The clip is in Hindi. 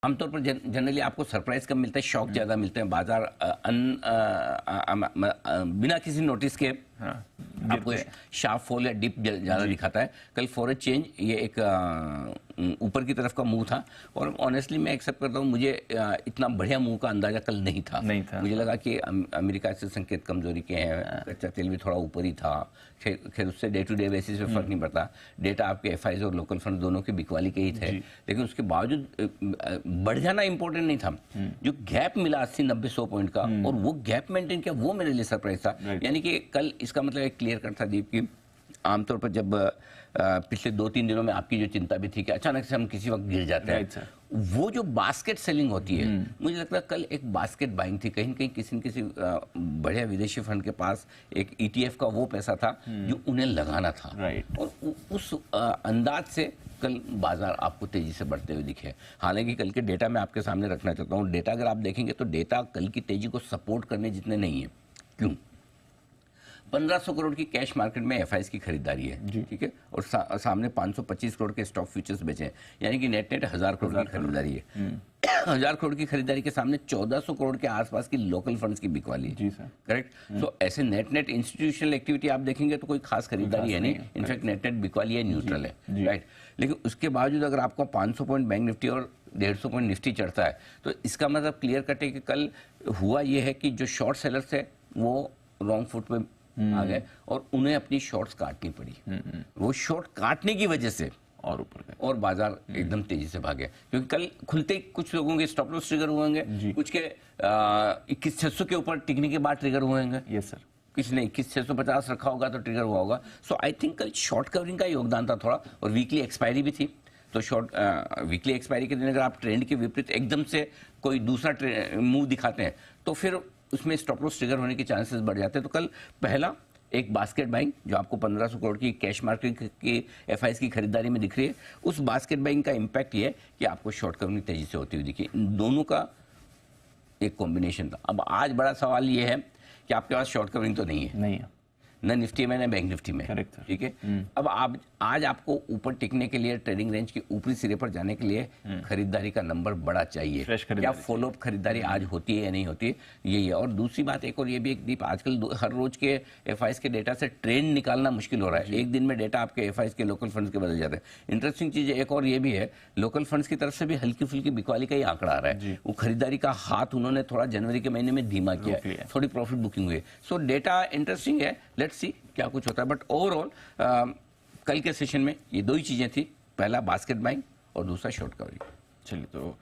आमतौर पर जनरली आपको सरप्राइज कम मिलता है, शॉक ज्यादा मिलते हैं। बाजार बिना किसी नोटिस के आपको शार्प फॉल या डिप ज्यादा दिखाता है। कल फॉर चेंज ये एक ऊपर की तरफ का मूव था और ऑनेस्टली मैं एक्सेप्ट करता हूँ, मुझे इतना बढ़िया मूव का अंदाजा कल नहीं था। मुझे लगा कि अमेरिका से संकेत कमजोरी के हैं, कच्चा तेल भी थोड़ा ऊपर ही था। खैर उससे डे टू डे बेसिस पे फर्क नहीं पड़ता, डेटा आपके एफआईज और लोकल फंड दोनों के बिकवाली के ही थे, लेकिन उसके बावजूद बढ़ जाना इंपॉर्टेंट नहीं था। जो गैप मिला 80-90-100 पॉइंट का और वो गैप मेंटेन किया, वो मेरे लिए सरप्राइज था। यानी कि कल इसका मतलब एक क्लियर कट था दीप की आमतौर पर जब पिछले 2-3 दिनों में आपकी जो चिंता भी थी कि अचानक से हम किसी वक्त गिर जाते हैं, वो जो बास्केट सेलिंग होती है, मुझे लगता है कल एक बास्केट बाइंग थी। कहीं न कहीं किसी न किसी बढ़िया विदेशी फंड के पास एक ईटीएफ का वो पैसा था जो उन्हें लगाना था और उस अंदाज से कल बाजार आपको तेजी से बढ़ते हुए दिखे। हालांकि कल के डेटा मैं आपके सामने रखना चाहता हूँ। डेटा अगर आप देखेंगे तो डेटा कल की तेजी को सपोर्ट करने जितने नहीं है। क्यों? 1500 करोड़ की कैश मार्केट में एफआईज की खरीदारी है, ठीक है, और सामने 525 करोड़ के स्टॉक फ्यूचर्स बेचे हैं, यानी कि नेट 1000 करोड़ की खरीदारी है। 1000 करोड़ की खरीदारी के सामने 1400 करोड़ के आसपास की लोकल फंड्स की बिकवाली है। जी सर, करेक्ट। सो ऐसे नेट इंस्टीट्यूशनल एक्टिविटी आप देखेंगे तो कोई खास खरीदारी है नहीं, इनफैक्ट नेट बिकवाली है, न्यूट्रल है, राइट। लेकिन उसके बावजूद अगर आपको 500 पॉइंट बैंक निफ्टी और 150 पॉइंट निफ्टी चढ़ता है तो इसका मतलब क्लियर कट है कि कल हुआ ये है कि जो शॉर्ट सेलर्स है वो रॉन्ग फुट पे आ गए और उन्हें अपनी शॉर्ट्स काटनी पड़ी। वो शॉर्ट काटने की वजह से और ऊपर गए और बाजार एकदम तेजी से भागे, क्योंकि कल खुलते ही कुछ लोगों के स्टॉप लॉस ट्रिगर हुए होंगे, कुछ के 21,600 के ऊपर टिकने के बाद ट्रिगर हुए होंगे। यस सर, किसी ने 21,650 रखा होगा तो ट्रिगर हुआ होगा। सो आई थिंक कल शॉर्ट कवरिंग का योगदान था थोड़ा, और वीकली एक्सपायरी भी थी। तो शॉर्ट वीकली एक्सपायरी के दिन अगर आप ट्रेंड के विपरीत एकदम से कोई दूसरा मूव दिखाते हैं तो फिर उसमें स्टॉप लॉस ट्रिगर होने के चांसेस बढ़ जाते हैं। तो कल पहला एक बास्केट बाइंग जो आपको 1500 करोड़ की कैश मार्केट की एफआईज की खरीदारी में दिख रही है, उस बास्केट बाइंग का इंपैक्ट ये है कि आपको शॉर्ट कवरिंग तेजी से होती हुई दिखी। इन दोनों का एक कॉम्बिनेशन था। अब आज बड़ा सवाल ये है कि आपके पास शॉर्ट कवरिंग तो नहीं है न निफ्टी में न बैंक निफ्टी में, ठीक है। अब आप आज आपको ऊपर टिकने के लिए ट्रेडिंग रेंज के ऊपरी सिरे पर जाने के लिए खरीदारी का नंबर बड़ा चाहिए। क्या फॉलोअप खरीदारी आज होती है या नहीं होती है, यही है। और दूसरी बात एक और ये भी एक दीप, आजकल हर रोज के एफआईज के डेटा से ट्रेंड निकालना मुश्किल हो रहा है। एक दिन में डेटा आपके एफआईज के लोकल फंड्स के बदल जाते हैं। इंटरेस्टिंग चीज एक और ये भी है, लोकल फंड्स की तरफ से भी हल्की फुल्की बिकवाली का ही आंकड़ा आ रहा है। वो खरीदारी का हाथ उन्होंने थोड़ा जनवरी के महीने में धीमा किया है, थोड़ी प्रॉफिट बुकिंग हुई है। सो डेटा इंटरेस्टिंग है, लेट्स सी क्या कुछ होता है। बट ओवरऑल कल के सेशन में ये दो ही चीजें थी, पहला बास्केट बाइंग और दूसरा शॉर्ट कवरिंग। चलिए, तो